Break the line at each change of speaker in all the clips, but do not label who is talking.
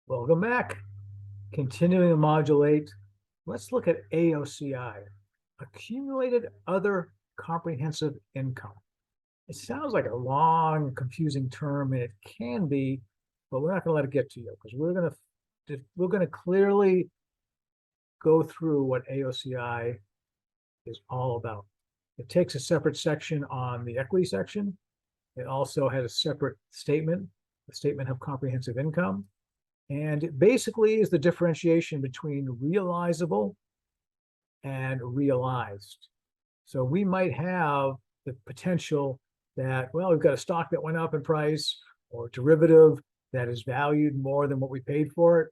Welcome back. Continuing to modulate, let's look at AOCI, Accumulated Other Comprehensive Income. It sounds like a long, confusing term, and it can be, but we're not going to let it get to you because we're going to clearly go through what AOCI is all about. It takes a separate section on the equity section. It also has a separate statement, the statement of comprehensive income. And it basically is the differentiation between realizable and realized. So we might have the potential that, well, we've got a stock that went up in price or a derivative that is valued more than what we paid for it,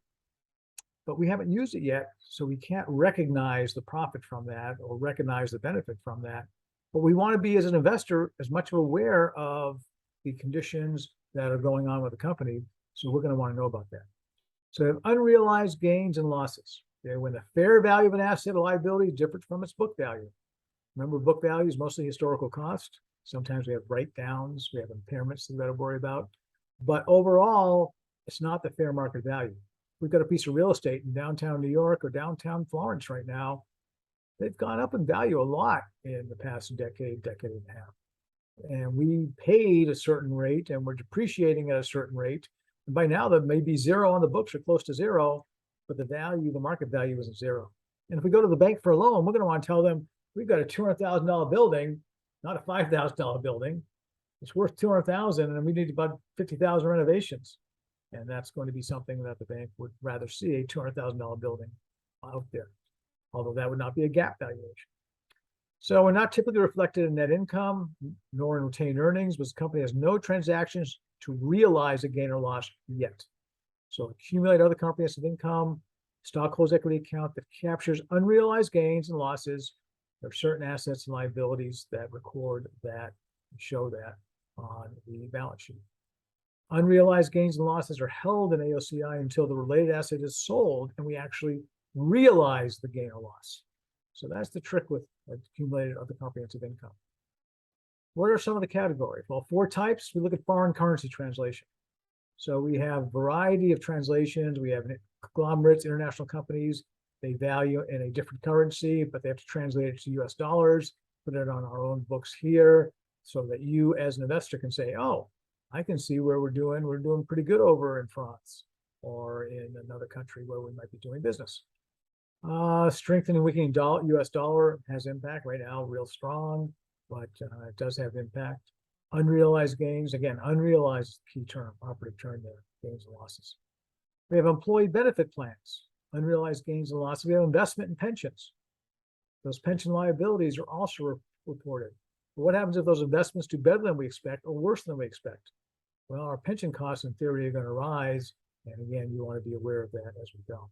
but we haven't used it yet. So we can't recognize the profit from that or recognize the benefit from that. But we want to be, as an investor, as much aware of the conditions that are going on with the company. So we're going to want to know about that. So we have unrealized gains and losses. Okay, when the fair value of an asset or liability is different from its book value. Remember, book value is mostly historical cost. Sometimes we have write-downs, we have impairments that we've got to worry about. But overall, it's not the fair market value. We've got a piece of real estate in downtown New York or downtown Florence right now. They've gone up in value a lot in the past decade and a half. And we paid a certain rate and we're depreciating at a certain rate. And by now, there may be zero on the books or close to zero, but the value, the market value isn't zero. And if we go to the bank for a loan, we're going to want to tell them we've got a $200,000 building, not a $5,000 building. It's worth $200,000, and we need about 50,000 renovations. And that's going to be something that the bank would rather see, a $200,000 building out there, although that would not be a GAAP valuation. So we're not typically reflected in net income nor in retained earnings, because the company has no transactions to realize a gain or loss yet. So accumulate other comprehensive income, stockholders' equity account that captures unrealized gains and losses. There are certain assets and liabilities that record that and show that on the balance sheet. Unrealized gains and losses are held in AOCI until the related asset is sold and we actually realize the gain or loss. So that's the trick with accumulated other comprehensive income. What are some of the categories? Well, 4 types. We look at foreign currency translation. So we have a variety of translations. We have conglomerates, international companies. They value in a different currency, but they have to translate it to US dollars, put it on our own books here, so that you as an investor can say, oh, I can see where we're doing pretty good over in France or in another country where we might be doing business. Strengthening, weakening US dollar has impact right now, real strong, but it does have impact. Unrealized gains, again, unrealized is the key term, operative term there, gains and losses. We have employee benefit plans, unrealized gains and losses. We have investment in pensions. Those pension liabilities are also reported. But what happens if those investments do better than we expect or worse than we expect? Well, our pension costs in theory are going to rise. And again, you want to be aware of that as we go.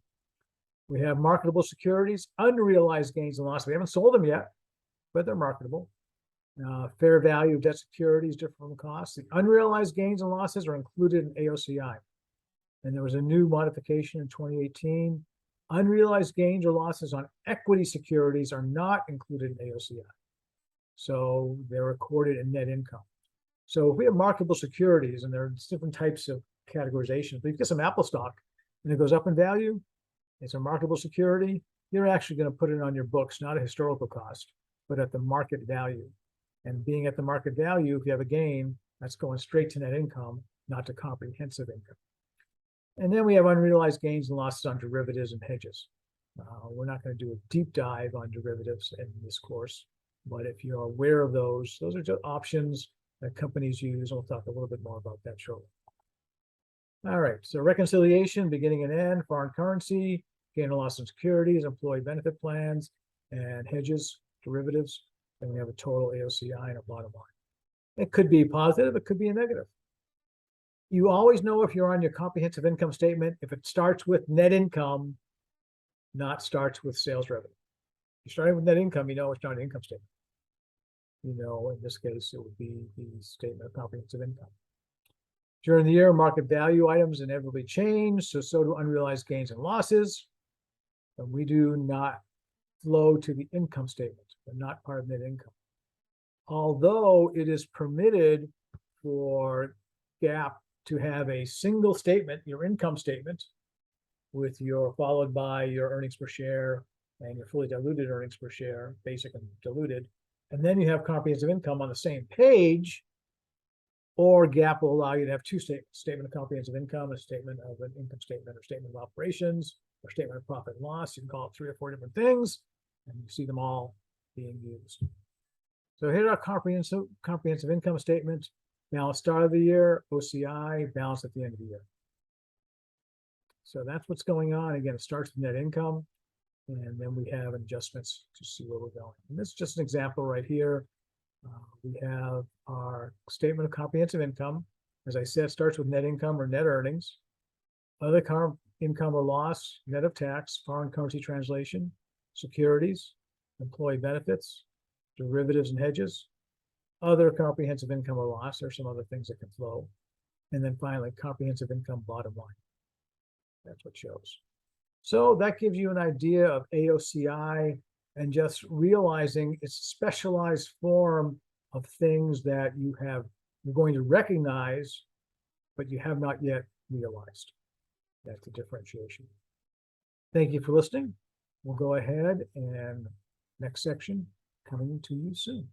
We have marketable securities, unrealized gains and losses. We haven't sold them yet, but they're marketable. Fair value of debt securities, different from costs. The unrealized gains and losses are included in AOCI. And there was a new modification in 2018. Unrealized gains or losses on equity securities are not included in AOCI. So they're recorded in net income. So if we have marketable securities, and there's different types of categorization, but if you get some Apple stock and it goes up in value, it's a marketable security, you're actually going to put it on your books, not a historical cost, but at the market value. And being at the market value, if you have a gain, that's going straight to net income, not to comprehensive income. And then we have unrealized gains and losses on derivatives and hedges. We're not going to do a deep dive on derivatives in this course, but if you're aware of those are just options that companies use. We'll talk a little bit more about that shortly. All right, so reconciliation, beginning and end, foreign currency, gain or loss on securities, employee benefit plans, and hedges, derivatives. And we have a total AOCI and a bottom line. It could be positive, it could be a negative. You always know if you're on your comprehensive income statement, if it starts with net income, not starts with sales revenue. If you're starting with net income, you know it's not an income statement. You know, in this case, it would be the statement of comprehensive income. During the year, market value items inevitably change, so do unrealized gains and losses. And we do not flow to the income statement. They're not part of net income. Although it is permitted for GAAP to have a single statement, your income statement, followed by your earnings per share and your fully diluted earnings per share, basic and diluted. And then you have comprehensive income on the same page, or GAAP will allow you to have two statement of comprehensive income, a statement of an income statement or statement of operations, or statement of profit and loss. You can call it 3 or 4 different things, and you see them all being used. So here's our comprehensive income statement. Balance start of the year, OCI, balance at the end of the year. So that's what's going on. Again, it starts with net income, and then we have adjustments to see where we're going. And this is just an example right here. We have our statement of comprehensive income. As I said, starts with net income or net earnings. Other income or loss, net of tax, foreign currency translation, securities, employee benefits, derivatives and hedges, other comprehensive income or loss. There's some other things that can flow. And then finally, comprehensive income bottom line. That's what shows. So that gives you an idea of AOCI, and just realizing it's a specialized form of things that you're going to recognize, but you have not yet realized. That's the differentiation. Thank you for listening. We'll go ahead and next section coming to you soon.